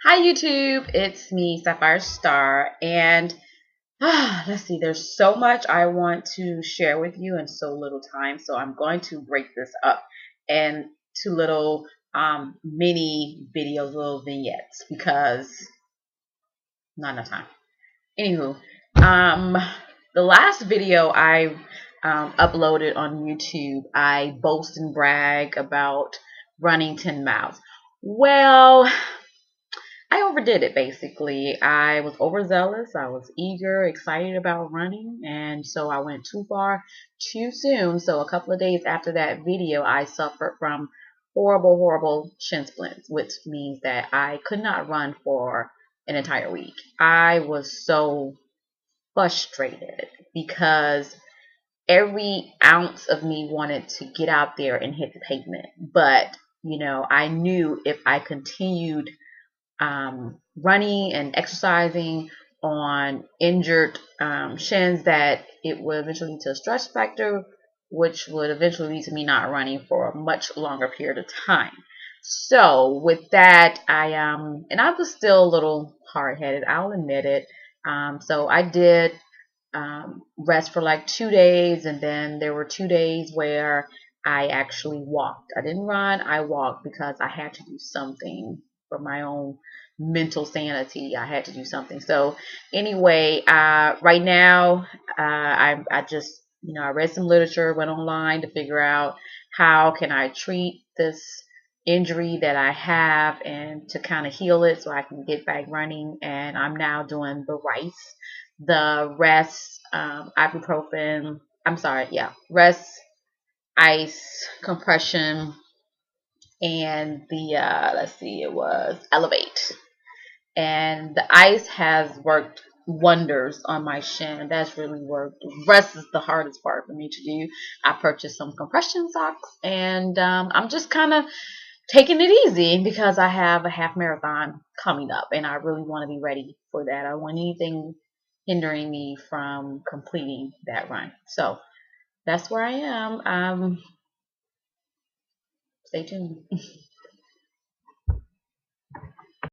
Hi YouTube, it's me, Sapphire Star, and let's see, there's so much I want to share with you in so little time, so I'm going to break this up into little mini videos, little vignettes, because not enough time. Anywho, um, the last video I uploaded on YouTube, I boast and brag about running 10 miles. Well, I overdid it basically. I was overzealous. I was eager, excited about running, and so I went too far too soon. So a couple of days after that video, I suffered from horrible shin splints, which means that I could not run for an entire week. I was so frustrated because every ounce of me wanted to get out there and hit the pavement. But, I knew if I continued running and exercising on injured shins that it would eventually lead to a stress factor, which would eventually lead to me not running for a much longer period of time. So with that, and I was still a little hard headed, I'll admit it. So I did rest for like 2 days, and then there were 2 days where I actually walked. I didn't run, I walked because I had to do something for my own mental sanity. I had to do something. So anyway, right now, I just, I read some literature, went online to figure out how can I treat this injury that I have and to kind of heal it so I can get back running. And I'm now doing the rice, the rest, ibuprofen. I'm sorry, yeah, rest, ice, compression, and the let's see, it was elevate. And the ice has worked wonders on my shin. That's really worked. Rest is the hardest part for me to do. I purchased some compression socks, and I'm just kind of taking it easy because I have a half marathon coming up, and I really want to be ready for that. I don't want anything hindering me from completing that run. So that's where I am. Stay tuned.